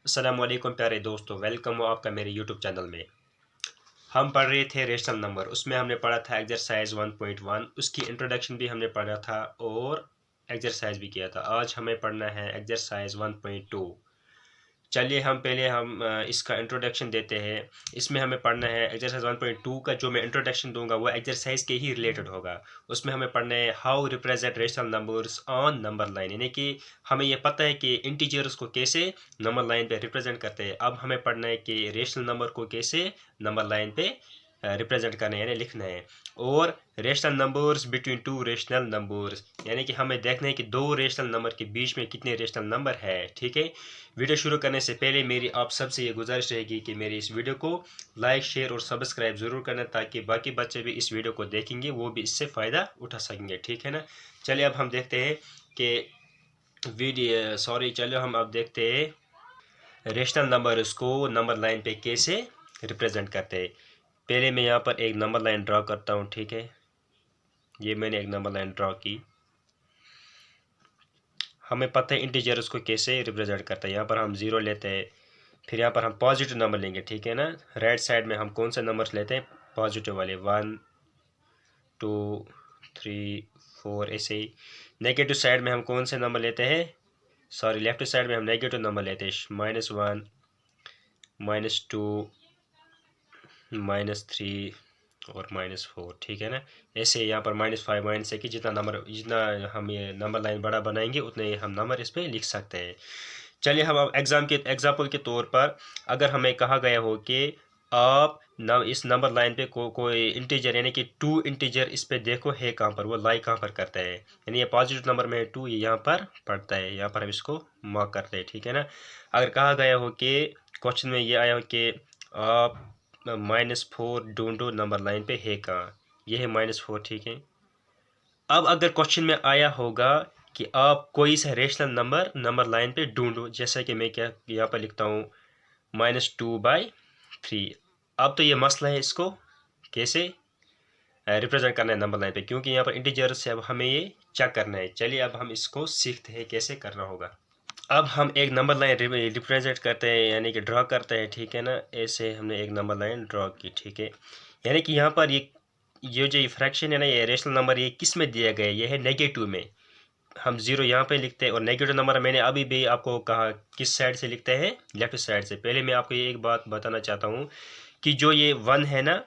अस्सलाम वालेकुम प्यारे दोस्तों, वेलकम हो आपका मेरे यूट्यूब चैनल में। हम पढ़ रहे थे रेशनल नंबर। उसमें हमने पढ़ा था एक्सरसाइज 1.1, उसकी इंट्रोडक्शन भी हमने पढ़ा था और एक्सरसाइज भी किया था। आज हमें पढ़ना है एक्सरसाइज 1.2। चलिए हम इसका इंट्रोडक्शन देते हैं। इसमें हमें पढ़ना है एक्सरसाइज 1.2 का। जो मैं इंट्रोडक्शन दूंगा वो एक्सरसाइज के ही रिलेटेड होगा। उसमें हमें पढ़ना है how represent rational numbers on number line, यानी कि हमें ये पता है कि इंटीजर्स को कैसे नंबर लाइन पे रिप्रेजेंट करते हैं। अब हमें पढ़ना है कि रेशनल नंबर को कैसे नंबर लाइन पे रिप्रेजेंट करना है, यानी लिखना है। और rational numbers between two rational numbers, यानी कि हमें देखना है कि दो रेशनल नंबर के बीच में कितने रेशनल नंबर है। ठीक है। वीडियो शुरू करने से पहले मेरी आप सबसे ये गुजारिश रहेगी कि मेरी इस वीडियो को लाइक, शेयर और सब्सक्राइब ज़रूर करना, ताकि बाकी बच्चे भी इस वीडियो को देखेंगे, वो भी इससे फ़ायदा उठा सकेंगे। ठीक है ना। चलिए अब हम देखते हैं कि चलो हम अब देखते हैं रेशनल नंबर्स को नंबर लाइन पे कैसे रिप्रेजेंट करते हैं। पहले मैं यहाँ पर एक नंबर लाइन ड्रॉ करता हूँ। ठीक है, ये मैंने एक नंबर लाइन ड्रॉ की। हमें पता है इंटीजर उसको कैसे रिप्रेजेंट करता है। यहाँ पर हम ज़ीरो लेते हैं, फिर यहाँ पर हम पॉजिटिव नंबर लेंगे। ठीक है ना। राइट साइड में हम कौन से नंबर्स लेते हैं? पॉजिटिव वाले, 1 2 3 4, ऐसे ही। नेगेटिव साइड में हम कौन से नंबर लेते हैं? लेफ्ट साइड में हम नेगेटिव नंबर लेते हैं, -1 -2 -3 और -4। ठीक है ना। ऐसे यहाँ पर -5 -6 की जितना हम ये नंबर लाइन बड़ा बनाएंगे उतने हम नंबर इस पर लिख सकते हैं। चलिए हम अब एग्जाम्पल के तौर पर, अगर हमें कहा गया हो कि आप इस नंबर लाइन पे कोई इंटीजर, यानी कि 2 इंटीजर इस पे देखो है कहाँ पर, वो लाई कहाँ पर करता है, यानी ये पॉजिटिव नंबर में 2 ये यहाँ पर पड़ता है, यहाँ पर हम इसको मार्क करते हैं। ठीक है ना। अगर कहा गया हो कि क्वेश्चन में ये आया हो कि आप -4 ढूंढो नंबर लाइन पे है कहाँ, ये है -4। ठीक है। अब अगर क्वेश्चन में आया होगा कि आप कोई सा रेशनल नंबर लाइन पे ढूंढो, जैसा कि मैं क्या यहाँ पर लिखता हूँ -2/3। अब तो ये मसला है, इसको कैसे रिप्रेजेंट करना है नंबर लाइन पे, क्योंकि यहाँ पर इंटीजर से अब हमें ये चेक करना है। चलिए अब हम इसको सीखते हैं कैसे करना होगा। अब हम एक नंबर लाइन रिप्रेजेंट करते हैं, यानी कि ड्रॉ करते हैं। ठीक है ना। ऐसे हमने एक नंबर लाइन ड्रॉ की। ठीक है। यानी कि यहाँ पर ये जो फ्रैक्शन है ना, ये रेशनल नंबर ये किस में दिया गया है? ये है नेगेटिव में। हम 0 यहाँ पे लिखते हैं, और नेगेटिव नंबर मैंने अभी भी आपको कहा किस साइड से लिखते हैं? लेफ्ट साइड से। पहले मैं आपको ये एक बात बताना चाहता हूँ कि जो ये 1 है ना,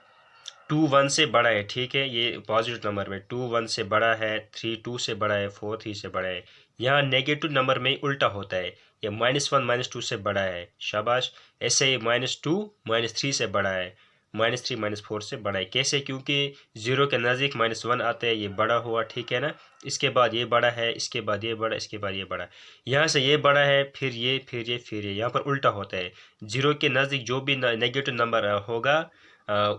2 1 से बड़ा है। ठीक है। ये पॉजिटिव नंबर में 2 1 से बड़ा है, 3 2 से बड़ा है, 4 3 से बड़ा है। यहाँ नेगेटिव नंबर में उल्टा होता है, ये -1 -2 से बड़ा है। शाबाश। ऐसे ही -2 -3 से बड़ा है, -3 -4 से बड़ा है। कैसे? क्योंकि 0 के नज़दीक -1 आता है, ये बड़ा हुआ। ठीक है ना। इसके बाद ये बड़ा है, इसके बाद ये बड़ा, इसके बाद ये बड़ा। यहाँ से ये बड़ा है, फिर ये, फिर ये, फिर ये, यहाँ पर उल्टा होता है। 0 के नज़दीक जो भी नेगेटिव नंबर होगा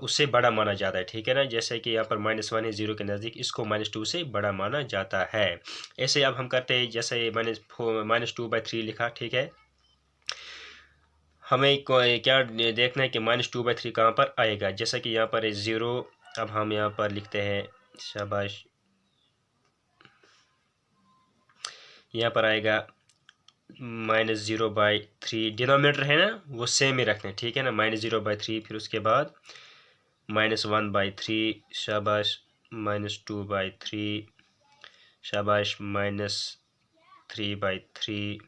उससे बड़ा माना जाता है। ठीक है ना। जैसे कि यहाँ पर -1 है 0 के नज़दीक, इसको -2 से बड़ा माना जाता है। ऐसे अब हम करते हैं, जैसे मैंने -2/3 लिखा। ठीक है। हमें क्या देखना है कि -2/3 कहाँ पर आएगा। जैसा कि यहाँ पर है 0, अब हम यहाँ पर लिखते हैं, शाबाश, यहाँ पर आएगा -0/3। डिनोमिनेटर है ना वो सेम ही रखना है। ठीक है ना। -0/3, फिर उसके बाद -1/3, शाबाश, -2/3, शाबाश, -3/3,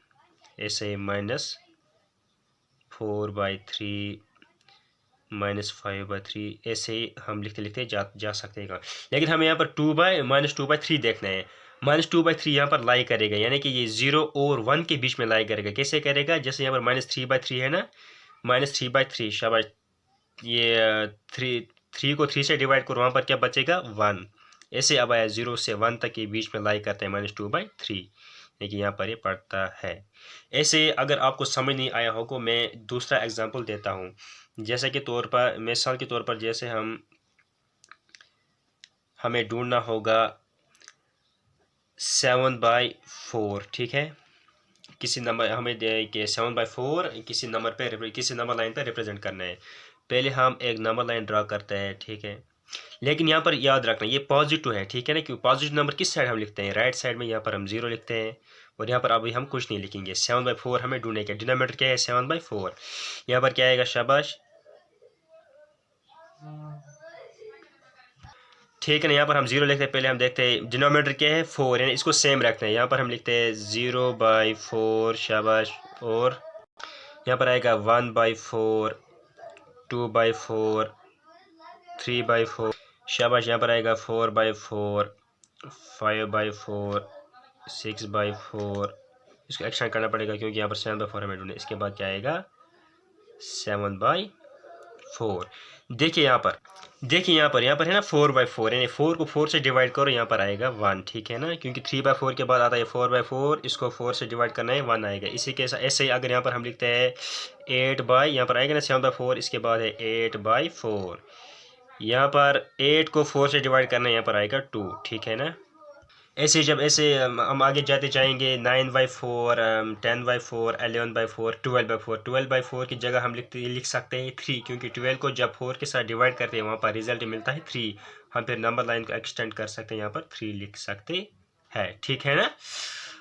ऐसे ही -4/3, -5/3, ऐसे ही हम लिखते लिखते जा सकते हैं। लेकिन हमें यहाँ पर -2/3 देखना है। -2/3 यहाँ पर लाई करेगा, यानी कि ये 0 और 1 के बीच में लाई करेगा। कैसे करेगा? जैसे यहाँ पर -3/3 है ना, -3/3, शाबाश, ये 3 को 3 से डिवाइड करो, वहाँ पर क्या बचेगा? 1। ऐसे अब आया 0 से 1 तक के बीच में लाई करते हैं -2/3, लेकिन यहाँ पर ये पड़ता है। ऐसे अगर आपको समझ नहीं आया हो तो मैं दूसरा एग्जांपल देता हूँ। जैसे कि मिसाल के तौर पर, जैसे हमें ढूंढना होगा 7/4। ठीक है। किसी नंबर हमें दे कि 7/4 किसी नंबर लाइन पर रिप्रेजेंट करना है। पहले हम एक नंबर लाइन ड्रा करते हैं। ठीक है। लेकिन यहाँ पर याद रखना ये पॉजिटिव है। ठीक है ना। क्योंकि पॉजिटिव नंबर किस साइड हम लिखते हैं? राइट साइड में। यहाँ पर हम 0 लिखते हैं, और यहाँ पर अभी हम कुछ नहीं लिखेंगे। 7/4 हमें ढूंढने का, डिनोमिनेटर क्या है 7/4। यहाँ पर क्या आएगा, शाबाश, ठीक है ना। यहाँ पर हम 0 लिखते हैं, पहले हम देखते हैं डिनोमिनेटर क्या है 4, यानी इसको सेम रखते हैं। यहाँ पर हम लिखते हैं 0/4, शाबाश, और यहाँ पर आएगा 1/4, 2/4, 3/4, शाबाश। यहाँ पर आएगा 4/4, 5/4, 6/4। इसको एक्सटेंड करना पड़ेगा क्योंकि यहाँ पर 7/4 हमें ढूंढे। इसके बाद क्या आएगा 7/4। देखिए यहाँ पर, देखिए यहाँ पर है ना 4/4, यानी 4 को 4 से डिवाइड करो, यहाँ पर आएगा 1, ठीक है ना, क्योंकि 3/4 के बाद आता है 4/4, इसको 4 से डिवाइड करना है 1 आएगा। इसी के ऐसे ही अगर यहाँ पर हम लिखते हैं 8 यहाँ पर आएगा ना 7/4, इसके बाद है 8/4। यहाँ पर 8 को 4 से डिवाइड करना है, यहाँ पर आएगा 2, ठीक है ना। ऐसे जब ऐसे हम आगे जाते जाएंगे 9/4, 10/4, 11/4, 12/4। 12/4 की जगह हम लिख सकते हैं 3, क्योंकि 12 को जब 4 के साथ डिवाइड करते हैं वहाँ पर रिजल्ट मिलता है 3। हम फिर नंबर लाइन को एक्सटेंड कर सकते हैं, यहाँ पर 3 लिख सकते हैं, ठीक है ना।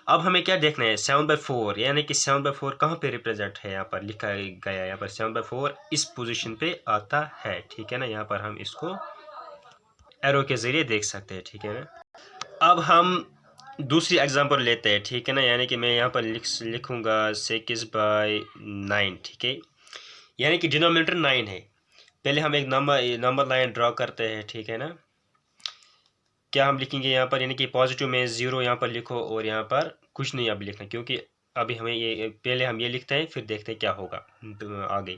अब हमें क्या देखना है 7/4, यानी कि 7/4 कहाँ पे रिप्रेजेंट है, यहाँ पर लिखा गया है, यहाँ पर 7/4 इस पोजीशन पे आता है, ठीक है ना। यहाँ पर हम इसको एरो के जरिए देख सकते हैं, ठीक है ना। अब हम दूसरी एग्जांपल लेते हैं, ठीक है ना, यानी कि मैं यहाँ पर लिखूँगा 6/9, ठीक है, यानी कि डिनोमिनेटर 9 है। पहले हम एक नंबर लाइन ड्रॉ करते हैं, ठीक है ना। क्या हम लिखेंगे यहाँ पर, यानी कि पॉजिटिव में 0 यहाँ पर लिखो, और यहाँ पर कुछ नहीं अभी लिखना, क्योंकि अभी हमें ये पहले हम ये लिखते हैं, फिर देखते हैं क्या होगा आगे।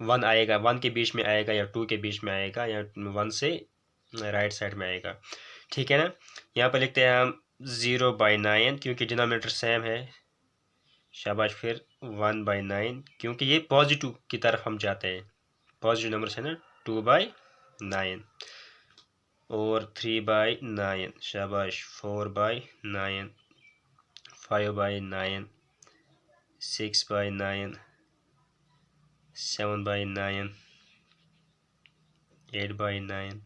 1 आएगा, 1 के बीच में आएगा या 2 के बीच में आएगा या 1 से राइट साइड में आएगा, ठीक है ना। यहाँ पर लिखते हैं हम 0/9, क्योंकि डिनोमिनेटर सेम है, शाबाश। फिर 1/9, क्योंकि ये पॉजिटिव की तरफ हम जाते हैं, पॉजिटिव नंबर है ना, 2/9, और 3/9, शाबाश, 4/9, 5/9, 6/9, 7/9, 8/9,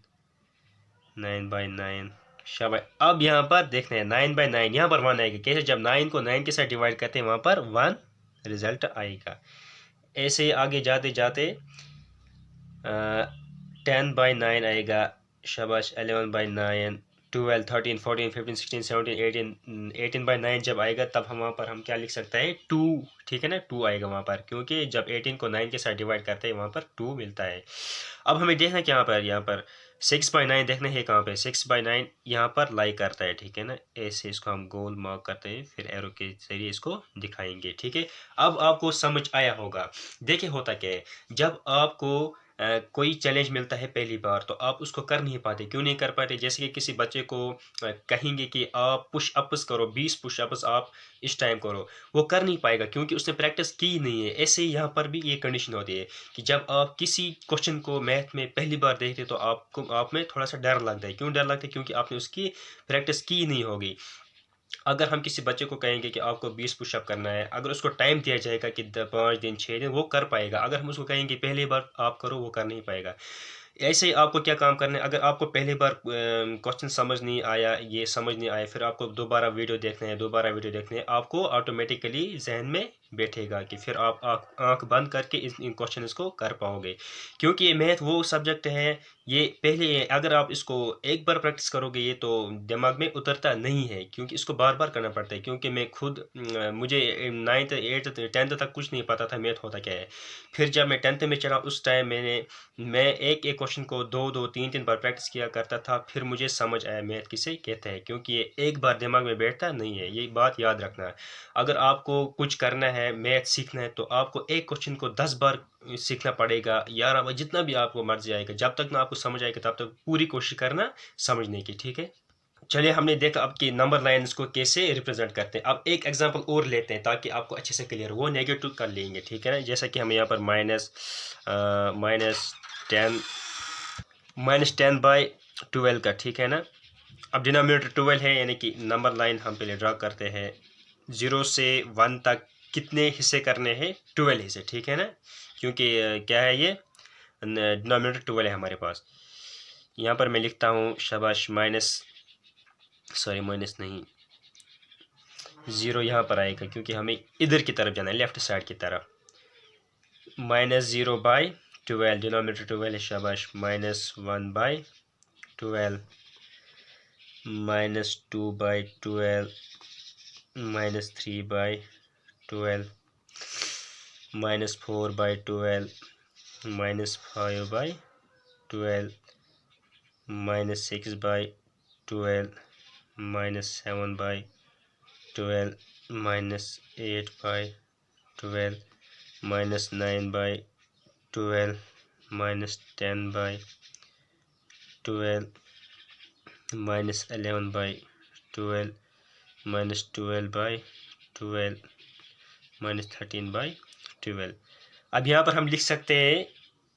9/9, शाबाश। अब यहाँ पर देखते हैं 9/9, यहाँ पर 1 आएगा, कैसे, जब 9 को 9 के साथ डिवाइड करते हैं वहाँ पर 1 रिजल्ट आएगा। ऐसे आगे जाते जाते 10/9 आएगा, शाबाश, 11/9, 12, 13, 14, 15, 16, 17, 18, 18/9 जब आएगा तब हम वहाँ पर हम क्या लिख सकते हैं 2, ठीक है ना, 2 आएगा वहाँ पर, क्योंकि जब 18 को 9 के साथ डिवाइड करते हैं वहाँ पर 2 मिलता है। अब हमें देखना क्या यहाँ पर 6/9 देखना है कहाँ पे, 6/9 यहाँ पर लाई करता है, ठीक है ना। ऐसे इसको हम गोल मार्क करते हैं, फिर एरो के जरिए इसको दिखाएंगे, ठीक है। अब आपको समझ आया होगा। देखिए होता क्या है, जब आपको कोई चैलेंज मिलता है पहली बार, तो आप उसको कर नहीं पाते। क्यों नहीं कर पाते, जैसे कि किसी बच्चे को कहेंगे कि आप पुश अप्स करो, 20 पुश अप्स आप इस टाइम करो, वो कर नहीं पाएगा क्योंकि उसने प्रैक्टिस की नहीं है। ऐसे ही यहाँ पर भी ये कंडीशन होती है कि जब आप किसी क्वेश्चन को मैथ में पहली बार देखते हो तो आप में थोड़ा सा डर लगता है। क्यों डर लगता है, क्योंकि आपने उसकी प्रैक्टिस की नहीं होगी। अगर हम किसी बच्चे को कहेंगे कि आपको 20 पुशअप करना है, अगर उसको टाइम दिया जाएगा कि 5 दिन 6 दिन, वो कर पाएगा। अगर हम उसको कहेंगे पहली बार आप करो, वो कर नहीं पाएगा। ऐसे ही आपको क्या काम करना है, अगर आपको पहली बार क्वेश्चन समझ नहीं आया, ये समझ नहीं आया, फिर आपको दोबारा वीडियो देखना है, दोबारा वीडियो देखना है, आपको ऑटोमेटिकली जहन में बैठेगा कि फिर आप आंख बंद करके इन क्वेश्चन को कर पाओगे। क्योंकि ये मैथ वो सब्जेक्ट है, ये पहले अगर आप इसको एक बार प्रैक्टिस करोगे ये तो दिमाग में उतरता नहीं है, क्योंकि इसको बार बार करना पड़ता है। क्योंकि मैं खुद मुझे 9th 8th 10th तक कुछ नहीं पता था मैथ होता क्या है। फिर जब मैं 10th में चला उस टाइम मैं एक एक क्वेश्चन को 2-2 3-3 बार प्रैक्टिस किया करता था, फिर मुझे समझ आया मैथ किसे कहते हैं। क्योंकि ये एक बार दिमाग में बैठता नहीं है, ये बात याद रखना है। अगर आपको कुछ करना है, मैथ सीखना है, तो आपको एक क्वेश्चन को 10 बार सीखना पड़ेगा, 11 बार, जितना भी आपको मर्जी आएगा। जब तक ना आपको समझ आएगा तब तक पूरी कोशिश करना समझने की, ठीक है। चलिए, हमने देखा अब कि नंबर लाइन्स को कैसे रिप्रेजेंट करते हैं। अब एक एग्जांपल और लेते हैं ताकि आपको अच्छे से क्लियर हो। वो नेगेटिव कर लेंगे, ठीक है ना। जैसा कि हमें यहाँ पर -10/12 का, ठीक है ना। अब डिनोमिनेटर 12 है, यानी कि नंबर लाइन हम पहले ड्रा करते हैं। 0 से 1 तक कितने हिस्से करने हैं, 12 हिस्से, ठीक है ना। क्योंकि क्या है, ये डिनोमिनेटर 12 है हमारे पास। यहाँ पर मैं लिखता हूँ, शाबाश, माइनस नहीं, ज़ीरो यहाँ पर आएगा क्योंकि हमें इधर की तरफ जाना है, लेफ्ट साइड की तरफ। -0/12, डिनोमिनेटर 12 है, शाबाश। -1/12, -2/12, -3/12, -4/12, -5/12, -6/12, -7/12, -8/12, -9/12, -10/12, -11/12, -12/12, -13/12। अब यहाँ पर हम लिख सकते हैं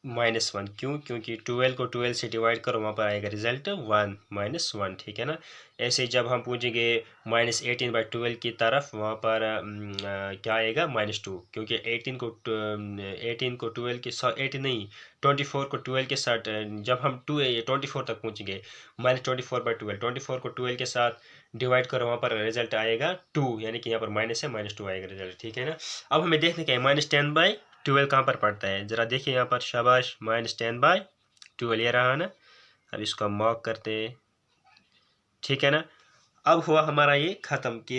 -1, क्यों? क्योंकि 12 को 12 से डिवाइड करो, वहाँ पर आएगा रिजल्ट 1, -1, ठीक है ना। ऐसे जब हम पूछेंगे -18/12 की तरफ, वहाँ पर क्या आएगा? -2, क्योंकि 18 को 12 के साथ, 18 नहीं, 24 को 12 के साथ, जब हम 24 तक पहुँचेंगे, -24/12, 24 को 12 के साथ डिवाइड करो, वहाँ पर रिजल्ट आएगा 2, यानी कि यहाँ पर माइनस है, -2 आएगा रिजल्ट, ठीक है ना। अब हमें देखने का है -10/12 कहाँ पर पड़ता है, ज़रा देखिए यहाँ पर, शाबाश। -10/12 ये रहा ना। अब इसको हम मार्क करते हैं, ठीक है ना। अब हुआ हमारा ये ख़त्म कि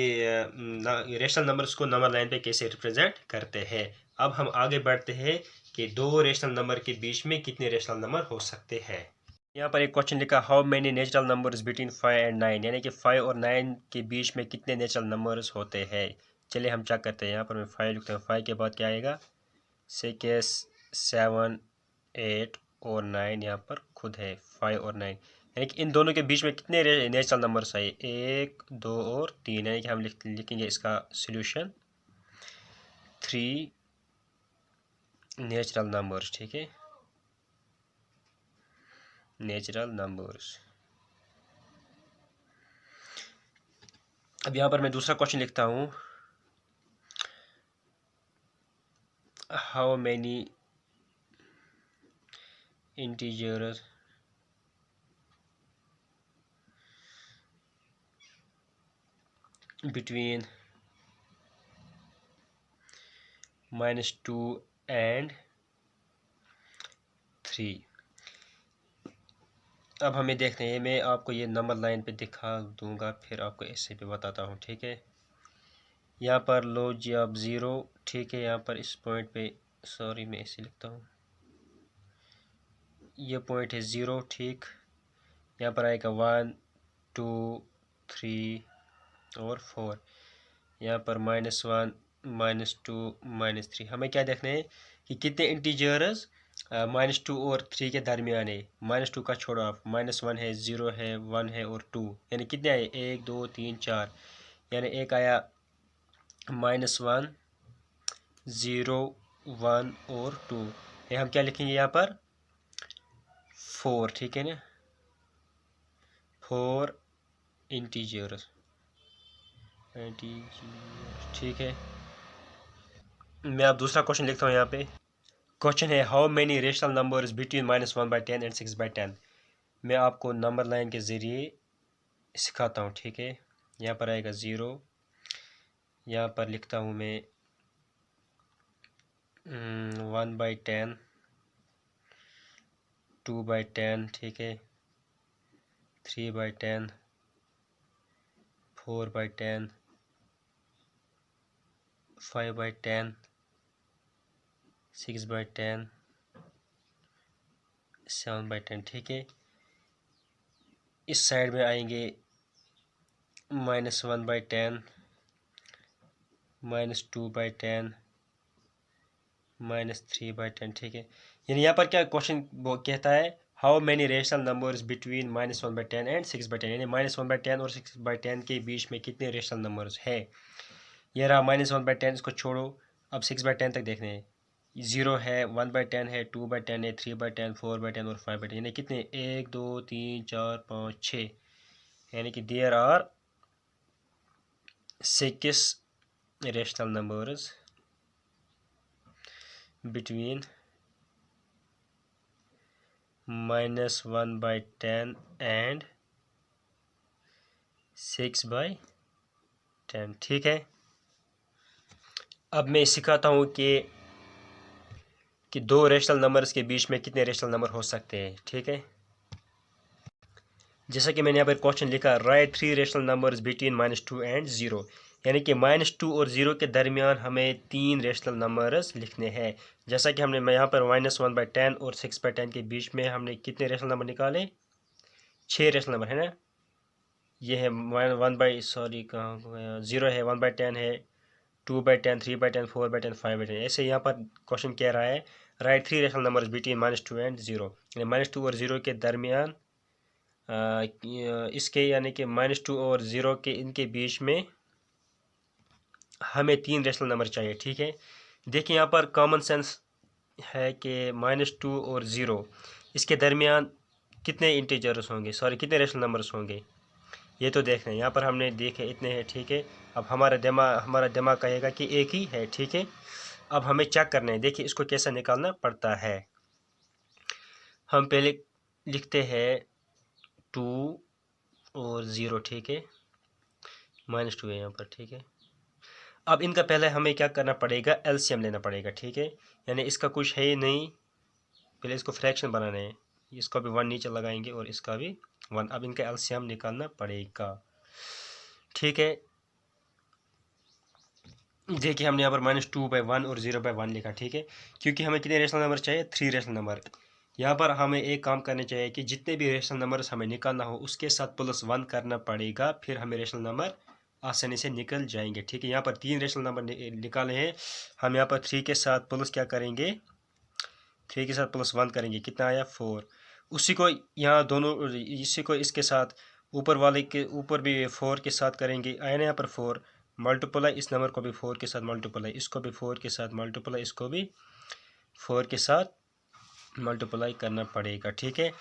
रेशनल नंबर्स को नंबर लाइन पे कैसे रिप्रेजेंट करते हैं। अब हम आगे बढ़ते हैं कि दो रेशनल नंबर के बीच में कितने रेशनल नंबर हो सकते हैं। यहाँ पर एक क्वेश्चन लिखा, how many natural numbers between 5 and 9, यानी कि 5 और 9 के बीच में कितने नेचुरल नंबर्स होते हैं। चलिए हम चेक करते हैं। यहाँ पर मैं 5 लिखता हूँ, 5 के बाद क्या आएगा? 6, 7, 8 और 9 यहाँ पर खुद है, 5 और 9, यानी कि इन दोनों के बीच में कितने नेचुरल नंबर्स आए? 1, 2 और 3, यानी कि हम लिखेंगे इसका सोल्यूशन 3 नेचुरल नंबर्स, ठीक है, नेचुरल नंबर्स। अब यहाँ पर मैं दूसरा क्वेश्चन लिखता हूँ, how many integers between -2 and 3। अब हमें देखते हैं, मैं आपको ये नंबर लाइन पे दिखा दूंगा, फिर आपको ऐसे भी बताता हूँ, ठीक है। यहाँ पर लो जी आप 0, ठीक है। यहाँ पर इस पॉइंट पे, सॉरी मैं ऐसे लिखता हूँ, ये पॉइंट है 0, ठीक। यहाँ पर आएगा 1, 2, 3 और 4। यहाँ पर -1, -2, -3। हमें क्या देखना है कि कितने इंटीजर्स -2 और 3 के दरमियान है। -2 का छोड़ो आप, -1 है, 0 है, 1 है और 2, यानी कितने आए? 1, 2, 3, 4, यानी एक आया -1, 0, 1 और 2। ये हम क्या लिखेंगे यहाँ पर? 4, ठीक है ना, 4 इंटीजर्स, ठीक है। मैं अब दूसरा क्वेश्चन लिखता हूँ यहाँ पे। क्वेश्चन है, how many rational numbers between -1/10 and 6/10। मैं आपको नंबर लाइन के ज़रिए सिखाता हूँ, ठीक है। यहाँ पर आएगा 0, यहाँ पर लिखता हूँ मैं 1/10, 2/10, ठीक है, 3/10, 4/10, 5/10, 6/10, 7/10, ठीक है। इस साइड में आएंगे -1/10, -2/10, -3/10, ठीक है। यानी यहाँ पर क्या क्वेश्चन वो कहता है, how many rational numbers between -1/10 and 6/10, यानी -1/10 और 6/10 के बीच में कितने रेशनल नंबर्स है। ये रहा -1/10, इसको छोड़ो, अब 6/10 तक देखने हैं। 0 है, 1/10 है, 2/10 है, 3/10, 4/10 और 5/10, यानी कितने? 1, 2, 3, 4, 5, 6, यानी कि there are 6 rational numbers between -1/10 and 6/10, 10, ठीक है। अब मैं सिखाता हूँ कि दो रेशनल नंबर्स के बीच में कितने रेशनल नंबर हो सकते हैं, ठीक है। जैसा कि मैंने यहाँ पर क्वेश्चन लिखा, right 3 rational numbers between -2 and 0, यानी कि -2 और 0 के दरमियान हमें 3 रेशनल नंबर्स लिखने हैं। जैसा कि हमने यहाँ पर -1/10 और 6/10 के बीच में हमने कितने रेशनल नंबर निकाले, 6 रेशनल नंबर है ना। ये है 0 है, 1/10 है, 2/10, 3/10, 4/10, 5/10। ऐसे यहाँ पर क्वेश्चन कह रहा है right 3 rational numbers between -2 and 0, यानी -2 और 0 के दरमियान इसके यानी कि -2 और 0 के इनके बीच में हमें 3 रेशनल नंबर चाहिए, ठीक है। देखिए यहाँ पर कॉमन सेंस है कि -2 और 0 इसके दरमियान कितने इंटीजर्स होंगे, सॉरी कितने रेशनल नंबर्स होंगे, ये तो देख रहे हैं। यहाँ पर हमने देखे इतने हैं, ठीक है। अब हमारा दिमाग कहेगा कि एक ही है, ठीक है। अब हमें चेक करना है, देखिए इसको कैसे निकालना पड़ता है। हम पहले लिखते हैं 2 और 0, ठीक है, -2 है यहाँ पर, ठीक है। अब इनका पहले हमें क्या करना पड़ेगा, एलसीएम लेना पड़ेगा, ठीक है। यानी इसका कुछ है ही नहीं, पहले इसको फ्रैक्शन बनाना है। इसको भी 1 नीचे लगाएंगे और इसका भी 1। अब इनका एलसीएम निकालना पड़ेगा, ठीक है। देखिए हमने यहाँ पर -2/1 और 0/1 लिखा, ठीक है, क्योंकि हमें कितने रेशनल नंबर चाहिए, 3 रेशनल नंबर। यहाँ पर हमें एक काम करने चाहिए कि जितने भी रेशनल नंबर हमें निकालना हो उसके साथ +1 करना पड़ेगा, फिर हमें रेशनल नंबर आसानी से निकल जाएंगे, ठीक है। यहाँ पर 3 रेशनल नंबर निकाले हैं, हम यहाँ पर 3 के साथ प्लस क्या करेंगे, 3 के साथ +1 करेंगे, कितना आया 4। उसी को यहाँ दोनों, इसी को इसके साथ ऊपर वाले के ऊपर भी 4 के साथ करेंगे, आया ना यहाँ पर 4, मल्टीप्लाई इस नंबर को भी 4 के साथ मल्टीप्लाई, इसको भी 4 के साथ मल्टीप्लाई, इसको भी 4 के साथ मल्टीप्लाई करना पड़ेगा, ठीक है।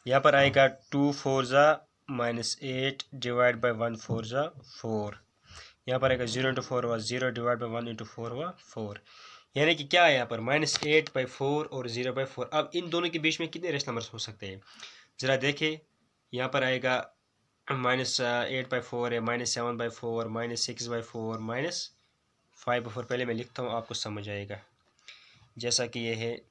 यहाँ पर आएगा 2 4 ज़ा -8 डिवाइड बाई 1 4 ज़ा 4। यहाँ पर आएगा 0 × 4 हुआ 0 डिवाइड बाई 1 × 4 हुआ 4। यानी कि क्या है यहाँ पर -8/4 और 0/4। अब इन दोनों के बीच में कितने रेशनल नंबर्स हो सकते हैं, ज़रा देखिए। यहाँ पर आएगा -8/4 है, -7/4, -6/4, -5/4। पहले मैं लिखता हूँ, आपको समझ आएगा। जैसा कि ये है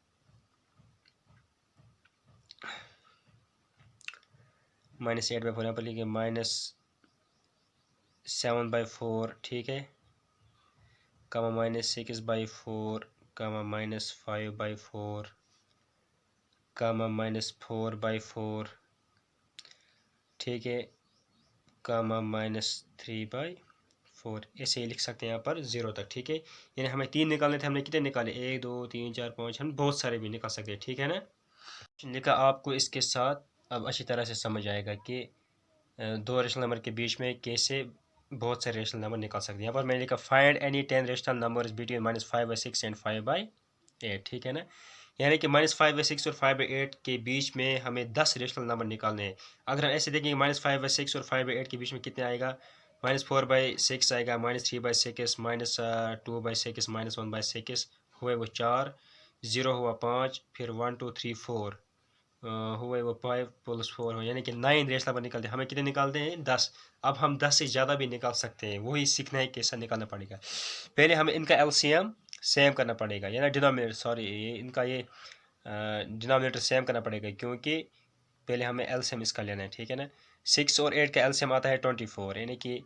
-8/4, यहाँ पर लिखिए -7/4, ठीक है, -6/4, -5/4, -4/4, ठीक है, -3/4। ऐसे ही लिख सकते हैं यहाँ पर 0 तक, ठीक है। यानी हमें 3 निकालने थे, हमने कितने निकाले, 1 2 3 4 5, हम बहुत सारे भी निकाल सकते हैं, ठीक है ना। लिखा आपको इसके साथ अब अच्छी तरह से समझ आएगा कि दो रेशनल नंबर के बीच में कैसे बहुत सारे रेशनल नंबर निकाल सकते हैं। यहाँ पर मैंने लिखा find any 10 rational numbers between -5/6 and 5/8, ठीक है ना। यानी कि -5/6 और 5/8 के बीच में हमें 10 रेशनल नंबर निकालने हैं। अगर हम ऐसे देखेंगे -5/6 और 5/8 के बीच में कितने आएगा, -4/6 आएगा, -3/6, -2/6, -1/6 हुए वो 4, 0 हुआ 5, फिर 1 2 3 4 हुए वो 5 + 4 हो, यानी कि 9 रेशनल नंबर निकलते हैं। हमें कितने निकालते हैं, 10। अब हम 10 से ज़्यादा भी निकाल सकते हैं, वही सीखना है कैसा निकालना पड़ेगा। पहले हमें इनका एलसीएम सेम करना पड़ेगा, यानी डिनोमिनेटर, सॉरी इनका ये डिनोमिनेटर सेम करना पड़ेगा, क्योंकि पहले हमें एलसीएम इसका लेना है, ठीक है ना। 6 और 8 का एलसीएम आता है 24, यानी कि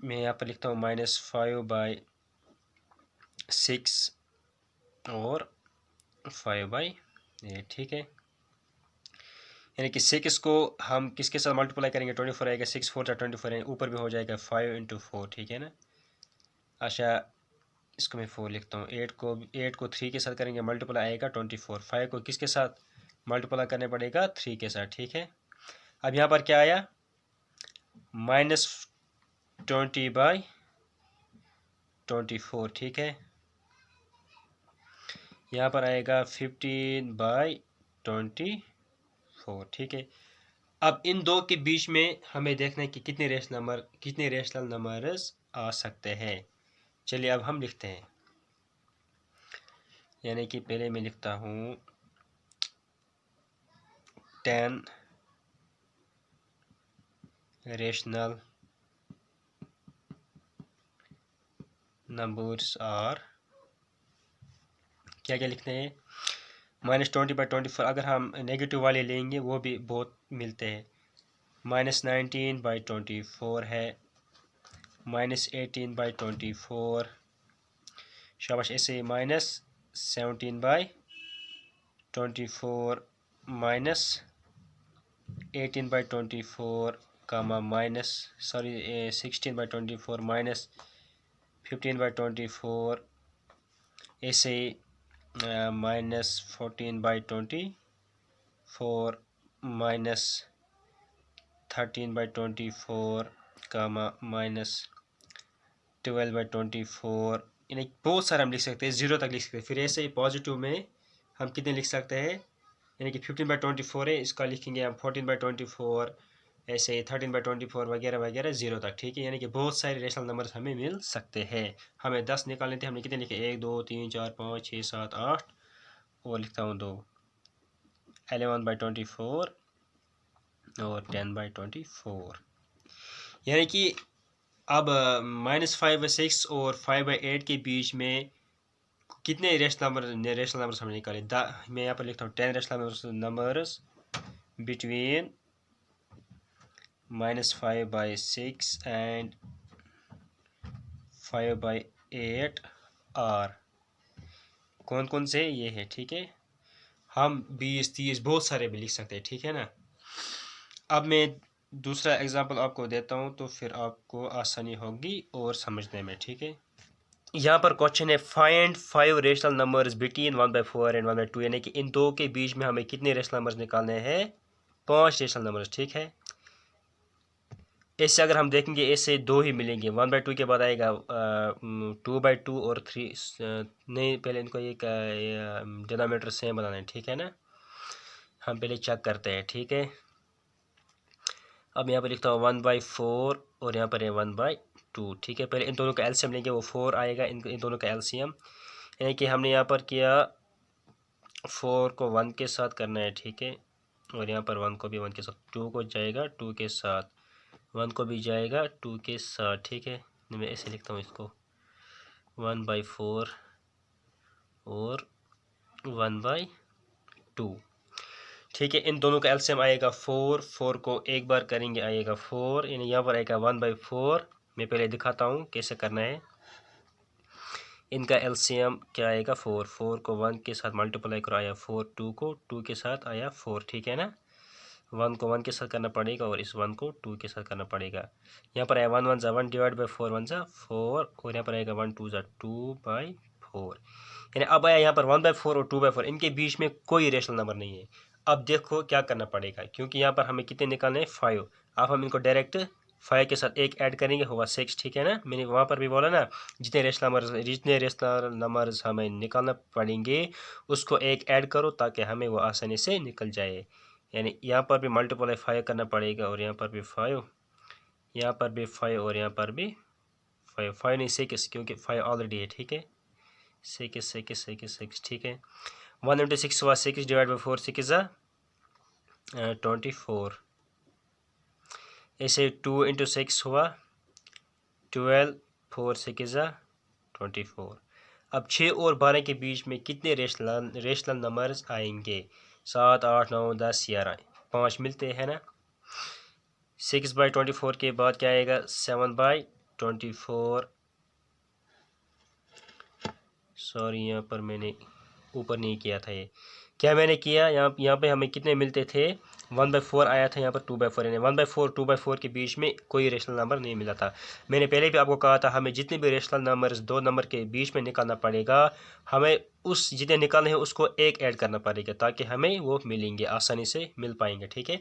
मैं यहाँ पर लिखता हूँ -5/6 और 5/8, ठीक है। यानी कि 6 को हम किसके साथ मल्टीप्लाई करेंगे, 24 आएगा, 6 4 24 है, ऊपर भी हो जाएगा 5 × 4, ठीक है ना। अच्छा इसको मैं 4 लिखता हूँ। 8 को 3 के साथ करेंगे मल्टीप्लाई आएगा 24। 5 को किसके साथ मल्टीप्लाई करने पड़ेगा, 3 के साथ, ठीक है। अब यहाँ पर क्या आया, -20/24, ठीक है। यहाँ पर आएगा 15/24, ठीक है। अब इन दो के बीच में हमें देखना है कि कितने रेशनल नंबर्स आ सकते हैं। चलिए अब हम लिखते हैं, यानी कि पहले मैं लिखता हूँ 10 रेशनल नंबर्स आर, क्या क्या लिखते हैं, -20/24। अगर हम नेगेटिव वाले लेंगे वो भी बहुत मिलते हैं। -19/24 है, -18/24, शाबाश। ऐसे -17/24, -18/24, -16/24, -15/24, ऐसे -14/24, -13/24, -12/24, यानी बहुत सारे हम लिख सकते हैं, 0 तक लिख सकते हैं। फिर ऐसे ही पॉजिटिव में हम कितने लिख सकते हैं, यानी कि 15/24 है, इसका लिखेंगे हम 14/24, ऐसे 13/24 वगैरह वगैरह 0 तक, ठीक है। यानी कि बहुत सारे रेशनल नंबर्स हमें मिल सकते हैं। हमें 10 निकालने थे, हमने कितने लिखे, 1 2 3 4 5 6 7 8, और लिखता हूँ 2, 11/24 और 10/24। यानी कि अब -5/6 और 5/8 के बीच में कितने रेशनल नंबर्स हमने निकाले। मैं यहाँ पर लिखता हूँ 10 rational numbers between -5/6 and 5/8 are. कौन कौन से ये है, ठीक है। हम 20 30 बहुत सारे भी लिख सकते हैं, ठीक है ना। अब मैं दूसरा एग्जांपल आपको देता हूँ, तो फिर आपको आसानी होगी और समझने में, ठीक है। यहाँ पर क्वेश्चन है, find 5 rational numbers between 1/4 and 1/2, यानी कि इन दो के बीच में हमें कितने रेशनल नंबर्स निकालने हैं, 5 रेशनल नंबर्स, ठीक है। ऐसे अगर हम देखेंगे, ऐसे दो ही मिलेंगे। 1/2 के बाद आएगा 2/2 और 3, नहीं, पहले इनको एक डिनोमिनेटर सेम बनाना है, ठीक है ना। हम पहले चेक करते हैं, ठीक है। अब यहाँ पर लिखता हूँ 1/4 और यहाँ पर है 1/2, ठीक है। पहले इन दोनों का एलसीएम लेंगे, वो 4 आएगा, इन दोनों का एलसीएम, यानी कि हमने यहाँ पर किया 4 को 1 के साथ करना है, ठीक है। और यहाँ पर 1 को भी 1 के साथ, 2 को जाएगा 2 के साथ, 1 को भी जाएगा 2 के साथ, ठीक है। मैं ऐसे लिखता हूँ इसको, 1/4 और 1/2, ठीक है। इन दोनों का एलसीएम आएगा 4, 4 को एक बार करेंगे आएगा 4, यानी यहाँ पर आएगा 1/4। मैं पहले दिखाता हूँ कैसे करना है। इनका एलसीएम क्या आएगा, 4, 4 को 1 के साथ मल्टीप्लाई करो, आया 4, 2 को 2 के साथ आया 4, ठीक है ना। 1 को 1 के साथ करना पड़ेगा और इस 1 को 2 के साथ करना पड़ेगा। यहाँ पर आया 1 1 1 डिवाइड बाई 4 1 4, और यहाँ पर आएगा 1 2 2/4, यानी अब आया यहाँ पर 1/4 और 2/4, इनके बीच में कोई रेशनल नंबर नहीं है। अब देखो क्या करना पड़ेगा, क्योंकि यहाँ पर हमें कितने निकालने हैं, 5। अब हम इनको डायरेक्ट 5 के साथ एक ऐड करेंगे, होगा 6, ठीक है ना। मैंने वहाँ पर भी बोला ना, जितने रेशनल नंबर्स हमें निकालना पड़ेंगे उसको एक ऐड करो, ताकि हमें वो आसानी से निकल जाए। यानी यहाँ पर भी मल्टीप्लाई 5 करना पड़ेगा, और यहाँ पर भी 5, यहाँ पर भी 5, और यहाँ पर भी 5, 5 नहीं 6, क्योंकि 5 ऑलरेडी है, ठीक है। 6 6 6 6, ठीक है। 1 × 6 हुआ 6 डिवाइड बाई 4, 6 × 24। ऐसे 2 × 6 हुआ 12, 4 6 × 24। अब 6 और 12 के बीच में कितने रेशनल नंबर्स आएंगे, 7 8 9 10 11, 5 मिलते हैं ना। 6/24 के बाद क्या आएगा, 7/24, सॉरी यहाँ पर मैंने ऊपर नहीं किया था, ये क्या मैंने किया, यहाँ पे हमें कितने मिलते थे, 1/4 आया था, यहाँ पर 2/4, यानी 1/4 2/4 के बीच में कोई रेशनल नंबर नहीं मिला था। मैंने पहले भी आपको कहा था, हमें जितने भी रेशनल नंबर्स दो नंबर के बीच में निकालना पड़ेगा, हमें उस जितने निकालने हैं उसको एक ऐड करना पड़ेगा, ताकि हमें वो मिलेंगे, आसानी से मिल पाएंगे, ठीक है।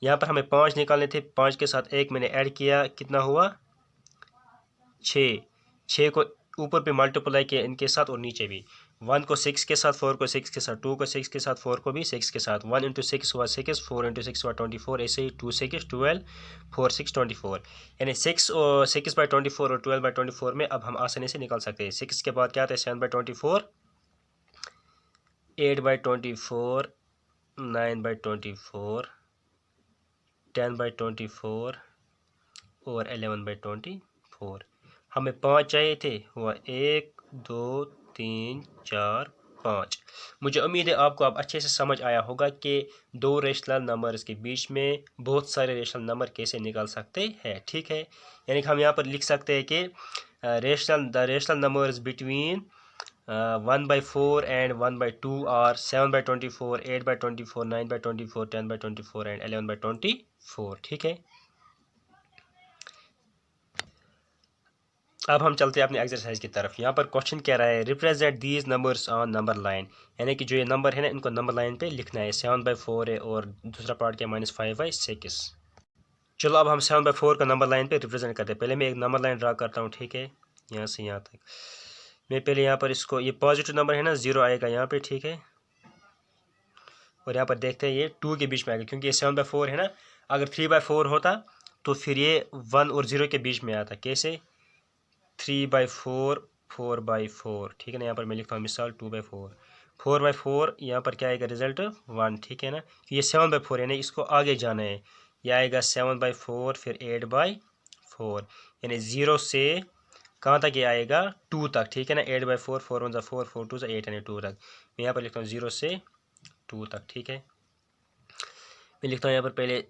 यहाँ पर हमें 5 निकालने थे, 5 के साथ एक मैंने ऐड किया, कितना हुआ, 6। 6 को ऊपर पे मल्टीप्लाई किया इनके साथ, और नीचे भी 1 को 6 के साथ, 4 को 6 के साथ, 2 को 6 के साथ, 4 को भी 6 के साथ। 1 × 6 हुआ 6, 4 × 6 हुआ 24, ऐसे ही 2 6 12, 4 6 24, यानी 6/24 और 12/24 में अब हम आसानी से निकाल सकते हैं। 6 के बाद क्या आता है, 7/24, 8/24, 9/24, 10/24 और 11/24। हमें 5 चाहिए थे, हुआ 1 2 3 4 5। मुझे उम्मीद है आपको अब अच्छे से समझ आया होगा कि दो रेशनल नंबर्स के बीच में बहुत सारे रेशनल नंबर कैसे निकाल सकते हैं। ठीक है, यानी कि हम यहाँ पर लिख सकते हैं कि the rational numbers between 1/4 and 1/2 are 7/24, 8/24, 9/24, 10/24 and 11/24। ठीक है, अब हम चलते हैं अपनी एक्सरसाइज की तरफ। यहाँ पर क्वेश्चन कह रहा है represent these numbers on number line, यानी कि जो ये नंबर है ना इनको नंबर लाइन पे लिखना है। 7/4 है और दूसरा पार्ट क्या है -5/6। चलो अब हम 7/4 का नंबर लाइन पे रिप्रेजेंट करते हैं। पहले मैं एक नंबर लाइन ड्रा करता हूँ। ठीक है, यहाँ से यहाँ तक मैं पहले यहाँ पर इसको, ये पॉजिटिव नंबर है ना, 0 आएगा यहाँ पे। ठीक है, और यहाँ पर देखते हैं ये 2 के बीच में आएगा क्योंकि ये 7/4 है ना। अगर 3/4 होता तो फिर ये 1 और 0 के बीच में आता। कैसे? 3/4, 4/4। ठीक है ना, यहाँ पर मैं लिखता हूँ मिसाल 2/4, 4/4। यहाँ पर क्या आएगा रिजल्ट 1। ठीक है ना, ये 7/4 है ना, इसको आगे जाना है। यह आएगा 7/4 फिर 8/4, यानी 0 से कहाँ तक ये आएगा 2 तक। ठीक है ना, 8/4, 4 1 4, 4 2 8 यानी 2 तक। मैं यहाँ पर लिखता हूँ 0 से 2 तक। ठीक है, मैं लिखता हूँ यहाँ पर पहले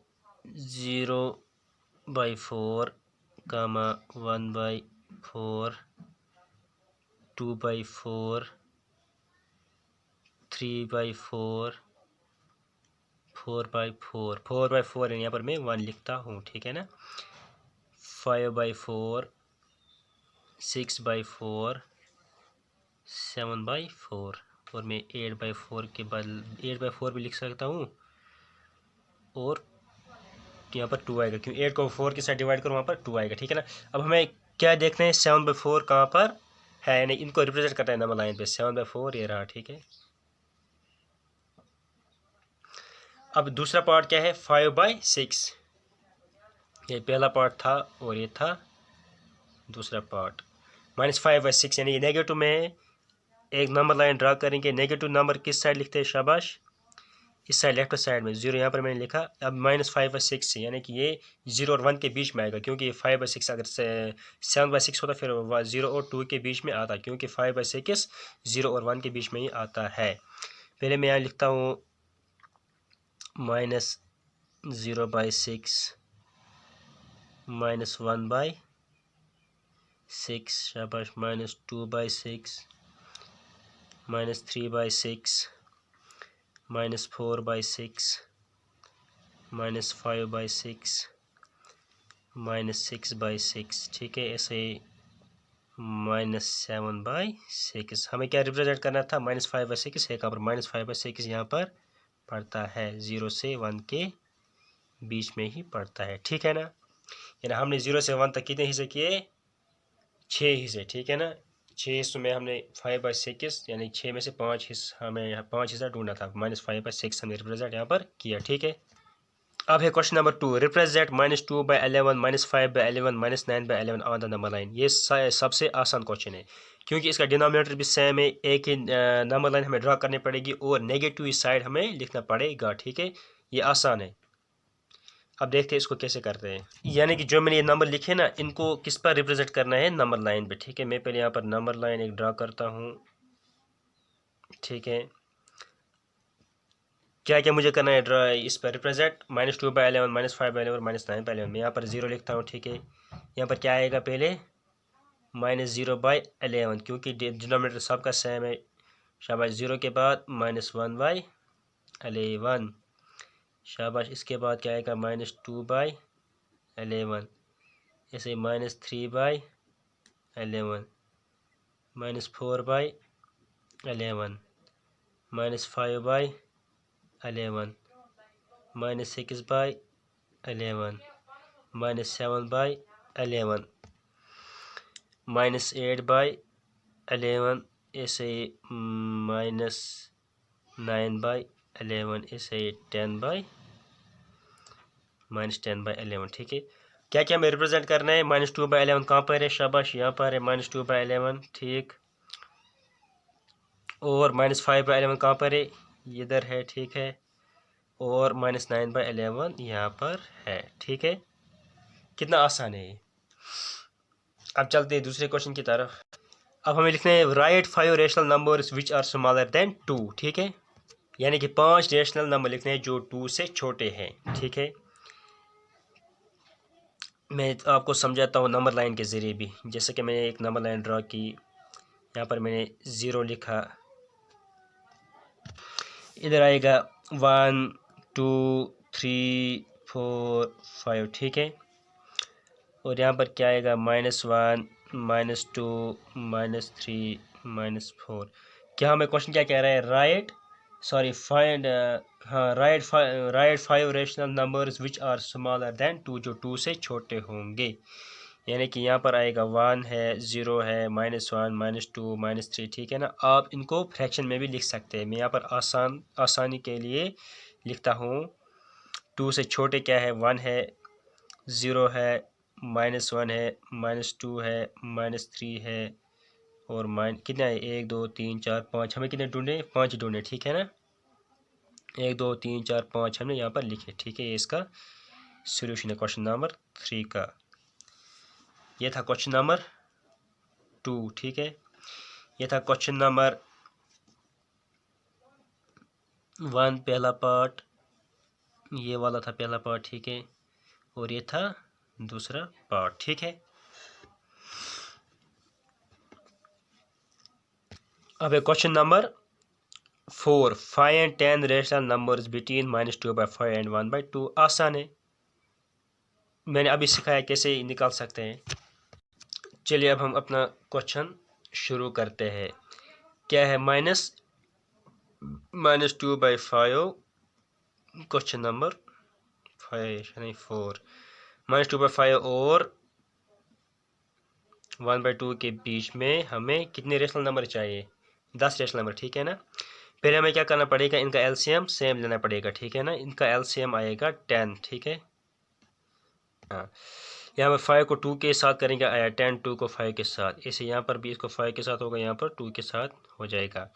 0/4, 1/4, 2/4, 3/4, 4/4, 4/4 यहाँ पर मैं 1 लिखता हूँ। ठीक है ना, 5/4, 6/4, 7/4 और मैं 8/4 के बाद 8/4 भी लिख सकता हूँ। और यहाँ पर 2 आएगा क्योंकि 8 को 4 के साथ डिवाइड करो वहाँ पर 2 आएगा। ठीक है ना, अब हमें क्या देखना है 7/4 कहाँ पर है, यानी इनको रिप्रेजेंट करना है नंबर लाइन पे। 7/4 ये रहा। ठीक है, अब दूसरा पार्ट क्या है 5/6। ये पहला पार्ट था और ये था दूसरा पार्ट। -5/6 यानी ये नेगेटिव में एक नंबर लाइन ड्रा करेंगे। नेगेटिव नंबर किस साइड लिखते हैं शाबाश, इस साइड लेफ्ट साइड में। 0 यहाँ पर मैंने लिखा। अब -5/6 यानी कि ये 0 और 1 के बीच में आएगा क्योंकि ये 5/6 अगर 7/6 होता फिर 0 और 2 के बीच में आता, क्योंकि 5/6 0 और 1 के बीच में ही आता है। पहले मैं यहाँ लिखता हूँ -0/6, -1/6 शाबाश, -2/6, -3/6, -4/6, -5/6, -6/6। ठीक है, ऐसे -7/6। हमें क्या रिप्रेजेंट करना था -5/6 है। कहाँ पर -5/6 यहाँ पर पड़ता है, 0 से 1 के बीच में ही पड़ता है। ठीक है ना, यानी हमने 0 से 1 तक कितने हिस्से किए, 6 हिस्से। ठीक है ना, 6 हिस्सों में हमने 5/6 यानी 6 में से 5 हिस्सा, हमें यहाँ 5 हिस्सा ढूंढना था। -5/6 हमने रिप्रेजेंट यहाँ पर किया। ठीक है, अब है question number 2। Represent -2/11, -5/11, -9/11 on the number line. ये सबसे आसान क्वेश्चन है क्योंकि इसका डिनोमिनेटर भी सेम है। एक ही नंबर लाइन हमें ड्रा करनी पड़ेगी और नेगेटिव साइड हमें लिखना पड़ेगा। ठीक है, ये आसान है। अब देखते हैं इसको कैसे करते हैं। यानी कि जो मैंने ये नंबर लिखे ना इनको किस पर रिप्रेजेंट करना है, नंबर लाइन पे। ठीक है, मैं पहले यहाँ पर नंबर लाइन एक ड्रा करता हूँ। ठीक है, क्या क्या मुझे करना है ड्रा इस पर रिप्रेजेंट, -2/11, -5/11, -9/11। मैं यहाँ पर 0 लिखता हूँ। ठीक है, यहाँ पर क्या आएगा पहले -0/11 क्योंकि डिनोमिनेटर सबका सेम है। शाबाश, 0 के बाद -1/11 शाबाश। इसके बाद क्या आएगा -2/11, ऐसे -3/11, -4/11, -5/11, -6/11, -7/11, -8/11, ऐसे -9/11, ऐसे 10/11। ठीक है, क्या क्या हमें रिप्रेजेंट करना है। -2/11 कहाँ पर है, शाबाश यहाँ पर है -2/11। ठीक, और -5/11 कहाँ पर है, इधर है। ठीक है, और -9/11 यहाँ पर है। ठीक है, कितना आसान है ये। अब चलते हैं दूसरे क्वेश्चन की तरफ। अब हमें लिखना है write 5 rational numbers which are smaller than 2, ठीक है, यानी कि 5 रेशनल नंबर लिखने हैं जो 2 से छोटे हैं, ठीक है। मैं आपको समझाता हूँ नंबर लाइन के ज़रिए भी। जैसे कि मैंने एक नंबर लाइन ड्रा की, यहाँ पर मैंने 0 लिखा, इधर आएगा 1 2 3 4 5, ठीक है, और यहाँ पर क्या आएगा -1 -2 -3 -4। क्या हमें क्वेश्चन क्या कह रहा है, राइट सॉरी फाइंड हाँ write 5 rational numbers which are smaller than 2, जो 2 से छोटे होंगे, यानी कि यहाँ पर आएगा 1 है, 0 है, -1 -2 -3, ठीक है ना। आप इनको फ्रैक्शन में भी लिख सकते हैं। मैं यहाँ पर आसानी के लिए लिखता हूँ। 2 से छोटे क्या है, 1 है, 0 है, -1 है, -2 है, -3 है, और कितना है, 1 2 3 4 5, हमें कितने ढूंढे, 5 ढूंढे, ठीक है ना। 1 2 3 4 5 हमने यहाँ पर लिखे, ठीक है। ये इसका सोल्यूशन है क्वेश्चन नंबर 3 का। ये था क्वेश्चन नंबर 2, ठीक है। ये था क्वेश्चन नंबर 1 पहला पार्ट, ये वाला था पहला पार्ट, ठीक है, और ये था दूसरा पार्ट, ठीक है। अब question number 4, 5 and 10 rational numbers between -2/5 and 1/2। आसान है, मैंने अभी सिखाया कैसे निकाल सकते हैं। चलिए अब हम अपना क्वेश्चन शुरू करते हैं। क्या है, -2/5, क्वेश्चन नंबर 5 नहीं 4, -2/5 और 1/2 के बीच में हमें कितने रेशनल नंबर चाहिए, 10 रेशनल नंबर, ठीक है ना। पहले हमें क्या करना पड़ेगा, इनका एलसीएम सेम लेना पड़ेगा, ठीक है ना। इनका एलसीएम आएगा 10, ठीक है। हाँ, यहाँ पर 5 को 2 के साथ करेंगे, आया 10, 2 को 5 के साथ, इसे यहाँ पर भी इसको 5 के साथ होगा, यहाँ पर 2 के साथ हो जाएगा।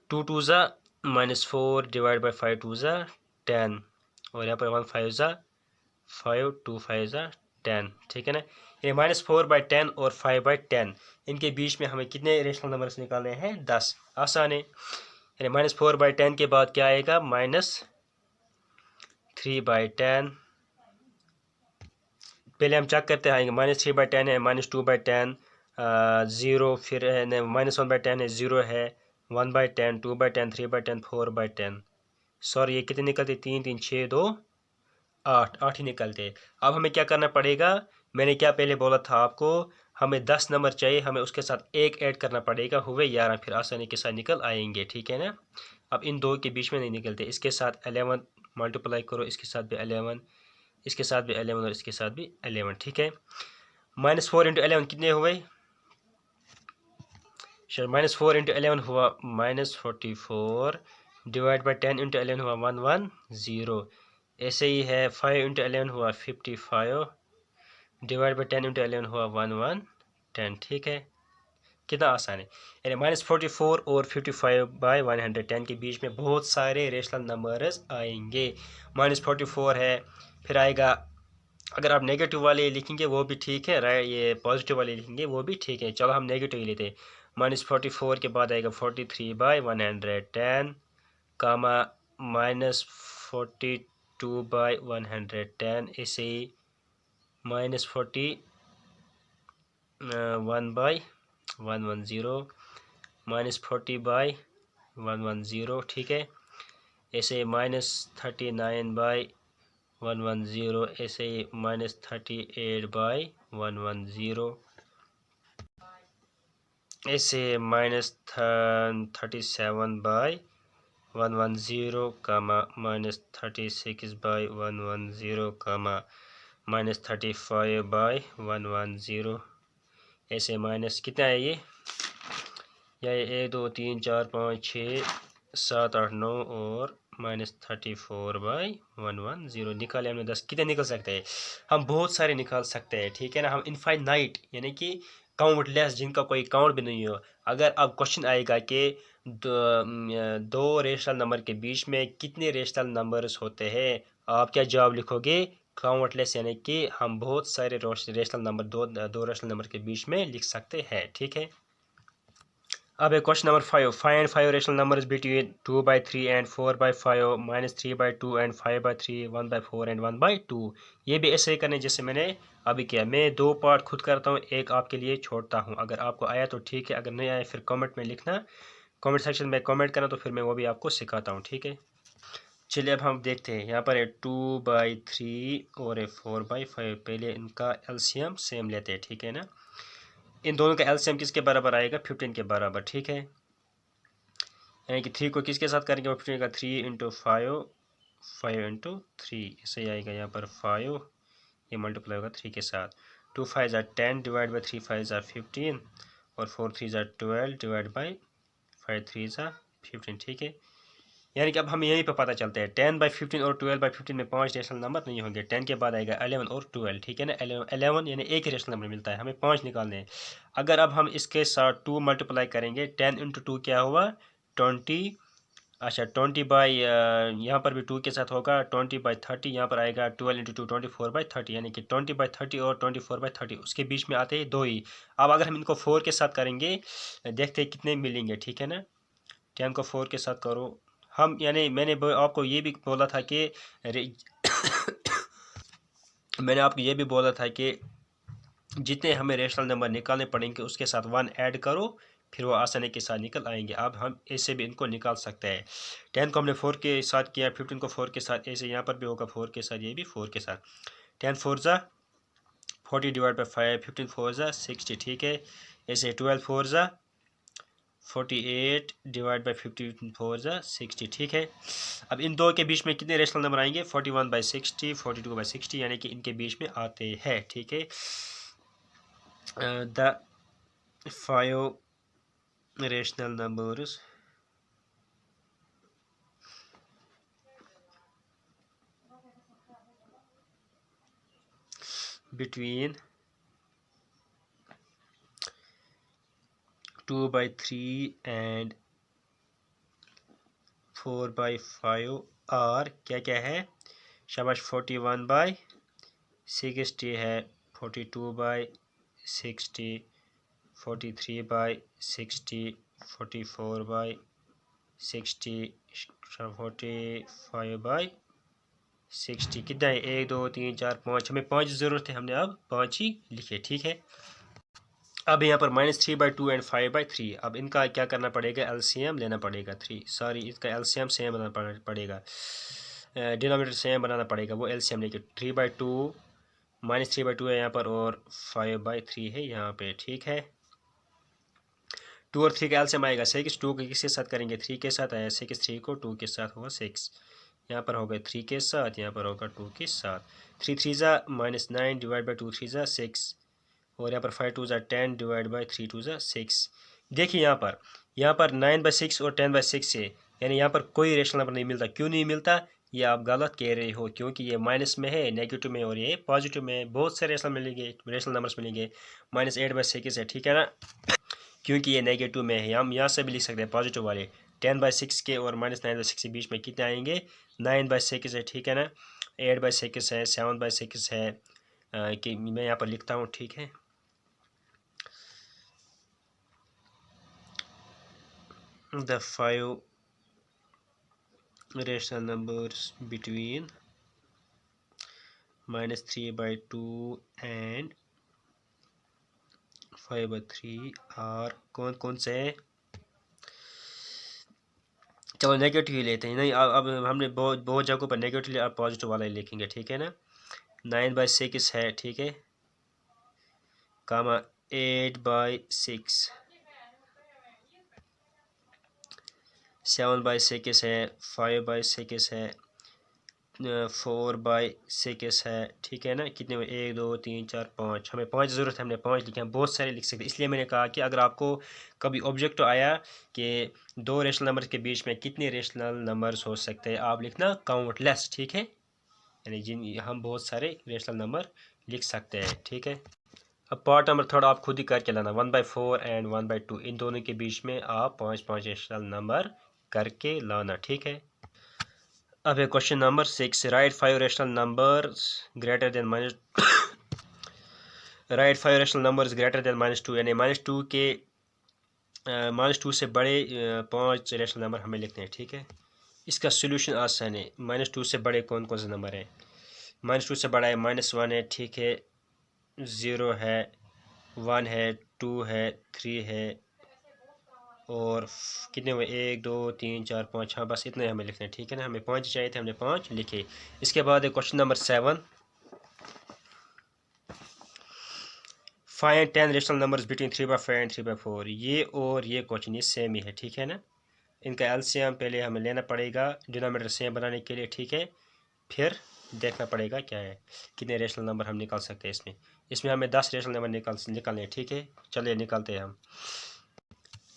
2 2 ज़ा -4 डिवाइड बाई 5 2 ज़ा 10, और यहाँ पर 1 5 ज़ा 5 2 5 ज़ा 10, ठीक है ना। ये -4/10 और 5/10, इनके बीच में हमें कितने रेशनल नंबर्स निकालने हैं, 10। आसान है, यानी -4/10 के बाद क्या आएगा, -3/10। पहले हम चेक करते आएंगे, -3/10 है, -2/10 0, फिर है -1/10 है, 0 है, 1/10 2/10 3/10 4/10। सॉरी, ये कितने निकलते, 3 3 6 2 8 8 ही निकलते। अब हमें क्या करना पड़ेगा, मैंने क्या पहले बोला था आपको, हमें 10 नंबर चाहिए, हमें उसके साथ एक ऐड करना पड़ेगा, हुए 11, फिर आसानी के साथ निकल आएंगे, ठीक है ना। अब इन दो के बीच में नहीं निकलते, इसके साथ 11 मल्टीप्लाई करो, इसके साथ भी 11, इसके साथ भी 11 और इसके साथ भी 11, ठीक है। -4 × 11 कितने हुए, -4 × 11 हुआ -44, डिवाइड बाई 10 × 11 हुआ 110। ऐसे ही है 5 × 11 हुआ 55, डिवाइड बाई 10 × 11 हुआ 110, ठीक है। कितना आसान है, यानी -44 और 55/110 के बीच में बहुत सारे रेशनल नंबर्स आएंगे। -44 है, फिर आएगा, अगर आप नेगेटिव वाले लिखेंगे वो भी ठीक है, राइट, ये पॉजिटिव वाले लिखेंगे वो भी ठीक है। चलो हम नेगेटिव ही लेते हैं। -44 के बाद आएगा 43/110, कामा -42/110, ऐसे ही -41/110, -40/110, ठीक है। ऐसे -39/110, ऐसे ही -38/110, ऐसे -37/110, कामा -36/110, कामा -35/110, ऐसे माइनस कितना है ये 1 2 3 4 5 6 7 8 9 और -34/110 निकाले हमने 10। कितने निकल सकते हैं, हम बहुत सारे निकाल सकते हैं, ठीक है ना। हम इनफाइनाइट यानी कि काउंटलेस, जिनका कोई काउंट भी नहीं हो। अगर अब क्वेश्चन आएगा कि दो रेशनल नंबर के बीच में कितने रेशनल नंबर्स होते हैं, आप क्या जवाब लिखोगे, काउंटलेस यानी कि हम बहुत सारे रेशनल नंबर दो रेशनल नंबर के बीच में लिख सकते हैं, ठीक है। अब है question number 5, find 5 rational numbers between 2/3 and 4/5 -3/2 and 5/3 1/4 and 1/2। ये भी ऐसे ही करने जैसे मैंने अभी किया। मैं 2 पार्ट खुद करता हूँ, एक आपके लिए छोड़ता हूँ। अगर आपको आया तो ठीक है, अगर नहीं आया फिर कमेंट में लिखना, कमेंट सेक्शन में कमेंट करना, तो फिर मैं वो भी आपको सिखाता हूँ, ठीक है। चलिए अब हम देखते हैं। यहाँ पर है 2/3 और है 4/5। पहले इनका एलसीएम सेम लेते हैं, ठीक है ना। इन दोनों का एलसीएम किसके बराबर आएगा? 15 के बराबर, ठीक है। यानी कि 3 को किसके साथ करेंगे? 15 का 3 इंटू 5, 5 इंटू 3, ऐसे ही आएगा। यहाँ पर 5 ये मल्टीप्लाई होगा 3 के साथ। 2 5 ज़ा 10 डिवाइड बाई 3 5 ज़ा 15 और 4 3 ज़ा 12 डिवाइड बाई 5 3 ज़ा 15, ठीक है। यानी कि अब हम यहीं पे पता चलते हैं 10/15 और 12/15 में 5 रेशनल नंबर नहीं होंगे। 10 के बाद आएगा 11 और 12, ठीक है ना। 11 यानी एक ही रेशनल नंबर मिलता है, हमें 5 निकालने हैं। अगर अब हम इसके साथ 2 मल्टीप्लाई करेंगे, 10 इंटू 2 क्या हुआ? 20। अच्छा 20 बाई यहाँ पर भी 2 के साथ होगा 20/30। यहाँ पर आएगा 12 इंटू 2 24/30, यानी कि 20/30 और 24/30 उसके बीच में आते हैं 2 ही। अब अगर हम इनको 4 के साथ करेंगे, देखते हैं कितने मिलेंगे, ठीक है ना। 10 को 4 के साथ करो हम, यानी मैंने आपको ये भी बोला था कि मैंने आपको ये भी बोला था कि जितने हमें रेशनल नंबर निकालने पड़ेंगे उसके साथ 1 ऐड करो, फिर वो आसानी के साथ निकल आएंगे। अब हम ऐसे भी इनको निकाल सकते हैं। 10 को हमने 4 के साथ किया, 15 को 4 के साथ, ऐसे यहाँ पर भी होगा 4 के साथ, ये भी 4 के साथ। 10 4 ज़ा 40 डिवाइड बाई 5, 15 4 ज़ा 60, ठीक है। ऐसे 12 4 ज़ा 48 डिवाइड बाई 15 4 ज़ा 60, ठीक है। अब इन दो के बीच में कितने रेशनल नंबर आएंगे? 41/60, 42/60, यानी कि इनके बीच में आते हैं, ठीक है। The 5 rational numbers between 2/3 and 4/5 और क्या क्या है? शाबाश 41/60 है, 42/60, 43/60, 44/60, 45/60। कितना है? 1 2 3 4 5। हमें 5 ज़रूरत है, हमने अब 5 ही लिखे, ठीक है। अब यहाँ पर -3/2 एंड 5/3। अब इनका क्या करना पड़ेगा? एलसीएम लेना पड़ेगा। इसका एलसीएम सेम बनाना पड़ेगा, डिनोमिनेटर सेम बनाना पड़ेगा। वो एलसीएम लेके 3/2 -3/2 है यहाँ पर और 5/3 है यहाँ पे, ठीक है। 2 और 3 का एलसीएम आएगा 6। 2 को किसके साथ करेंगे? 3 के साथ आया। 6 3 को 2 के साथ होगा 6। यहाँ पर होगा 3 के साथ, यहाँ पर होगा 2 के साथ। 3 3 ज़ा -9 डिवाइड बाई 2 3 ज़ा 6 और यहाँ पर 5 2 ज़ा 10 डिवाइड बाई 3 2 ज़ा 6। देखिए यहाँ पर 9/6 और 10/6 है, यानी यहाँ पर कोई रेशनल नंबर नहीं मिलता। क्यों नहीं मिलता? ये आप गलत कह रहे हो, क्योंकि ये माइनस में है, नेगेटिव में, और ये पॉजिटिव में। बहुत से रेशनल नंबर्स मिलेंगे। -8/6 है, ठीक है ना, क्योंकि ये नेगेटिव में है। हम यहाँ से भी लिख सकते हैं पॉजिटिव वाले। 10/6 के और -9/6 के बीच में कितने आएंगे? 9/6 है, ठीक है ना। 8/6 है, 7/6 है, कि मैं यहाँ पर लिखता हूँ, ठीक है। The 5 rational numbers between -3/2 and 5/3 और कौन कौन से हैं? चलो नेगेटिव ही लेते हैं। नहीं, अब हमने बहुत जगहों पर नेगेटिव लिया, अब पॉजिटिव वाला ही लिखेंगे, ठीक है ना। 9/6 है, ठीक है, कामा 8/6, 7/6 है, 5/6 है, 4/6 है, ठीक है ना। कितने में? 1 2 3 4 5। हमें 5 ज़रूरत है, हमने 5 लिखे हैं। बहुत सारे लिख सकते हैं, इसलिए मैंने कहा कि अगर आपको कभी ऑब्जेक्ट आया कि 2 रेशनल नंबर के बीच में कितने रेशनल नंबर्स हो सकते हैं, आप लिखना काउंटलेस, ठीक है, यानी हम बहुत सारे रेशनल नंबर लिख सकते हैं, ठीक है। अब पार्ट नंबर 3 आप खुद ही करके लाना। 1/4 एंड 1/2 इन दोनों के बीच में आप 5 5 रेशनल नंबर करके लाना, ठीक है। अब है question number 6, right 5 rational numbers greater than minus right 5 rational numbers greater than -2, यानी -2 के -2 से बड़े 5 रेशनल नंबर हमें लिखते हैं। ठीक है, इसका सोल्यूशन आसान है। -2 से बड़े कौन कौन से नंबर हैं? -2 से बड़ा है -1 है, ठीक है, 0 है, 1 है, 2 है, 3 है, और कितने हुए? 1 2 3 4 5। हाँ, बस इतने हमें लिखने हैं। ठीक है ना, हमें 5 चाहिए थे, हमने 5 लिखे। इसके बाद है question number 7, find 10 rational numbers between 3/5 and 3/4। ये और ये क्वेश्चन ये सेम ही है। ठीक है ना, इनका एलसीएम पहले हमें लेना पड़ेगा डिनोमिनेटर सेम बनाने के लिए। ठीक है, फिर देखना पड़ेगा क्या है, कितने रेशनल नंबर हम निकाल सकते हैं। इसमें हमें 10 रेशनल नंबर निकालने हैं। ठीक है, चलिए निकालते हैं हम।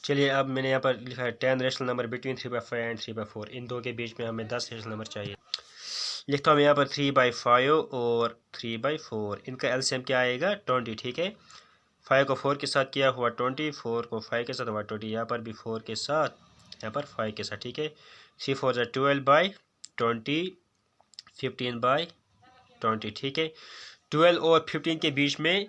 चलिए, अब मैंने यहाँ पर लिखा है 10 रेशनल नंबर बिटवीन 3/5 एंड 3/4। इन दो के बीच में हमें 10 रेशनल नंबर चाहिए। लिखता हूँ यहाँ पर 3/5 और 3/4। इनका एलसीएम क्या आएगा? 20। ठीक है, 5 को 4 के साथ किया हुआ 20, 4 को 5 के साथ हुआ 20, यहाँ पर भी 4 के साथ, यहाँ पर 5 के साथ। ठीक है, 3 4 12/20, 15/20। ठीक है, 12 और 15 के बीच में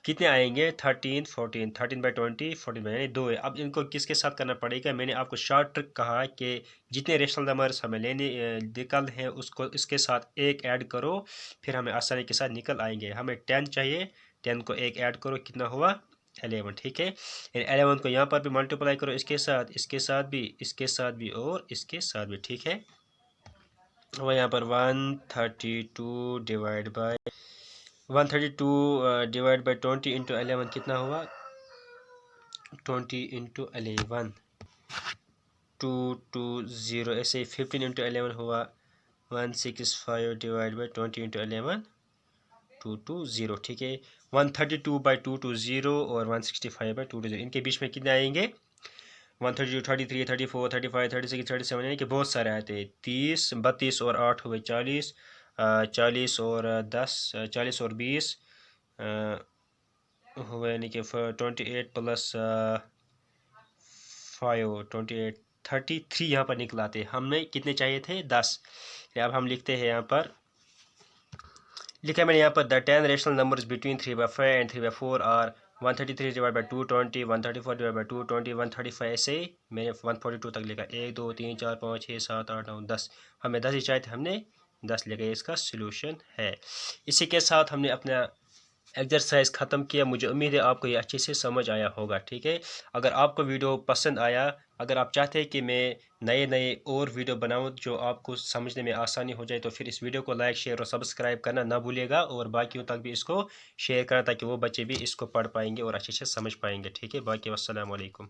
कितने आएंगे? 13 14, 13/20, 14 यानी 2 है। अब इनको किसके साथ करना पड़ेगा? मैंने आपको शॉर्ट ट्रिक कहा कि जितने रेशनल नंबर्स हमें निकल हैं उसको इसके साथ एक ऐड करो, फिर हमें आसानी के साथ निकल आएंगे। हमें 10 चाहिए, 10 को एक ऐड करो, कितना हुआ? 11। ठीक है, 11 को यहाँ पर भी मल्टीप्लाई करो, इसके साथ, इसके साथ भी, इसके साथ भी और इसके साथ भी। ठीक है, वो यहाँ पर 132 डिवाइड बाय 20 इंटू 11 कितना हुआ? 20 इंटू 11 220। ऐसे ही 15 इंटू 11 हुआ 165 डिवाइड बाई 20 इंटू 11 220। ठीक है, 132/220 और 165/220, इनके बीच में कितने आएंगे? 132, 33, 34, 35, 36, 37, यानी कि बहुत सारे आते हैं। 30, 32 और 8 हुए 40, 40 और 10, 40 और 20 हुए, यानी कि 28 प्लस 5 28 33 यहाँ पर निकलाते। हमें कितने चाहिए थे? 10। अब हम लिखते हैं यहाँ पर, लिखा मैंने यहाँ पर the 10 rational numbers between 3/5 and 3/4 are 133 divide by 220, 134 divide by 220, 135। ऐसे मैंने 142 तक लिखा। 1 2 3 4 5 6 7 8 9 10। हमें 10 ही चाहिए थे, हमने 10 लिखा। इसका सोल्यूशन है। इसी के साथ हमने अपना एक्सरसाइज ख़त्म किया। मुझे उम्मीद है आपको ये अच्छे से समझ आया होगा। ठीक है, अगर आपको वीडियो पसंद आया, अगर आप चाहते हैं कि मैं नए नए और वीडियो बनाऊं जो आपको समझने में आसानी हो जाए, तो फिर इस वीडियो को लाइक शेयर और सब्सक्राइब करना ना भूलिएगा, और बाकियों तक भी इसको शेयर करना ताकि वो बच्चे भी इसको पढ़ पाएंगे और अच्छे से समझ पाएंगे। ठीक है, बाकी अस्सलाम वालेकुम।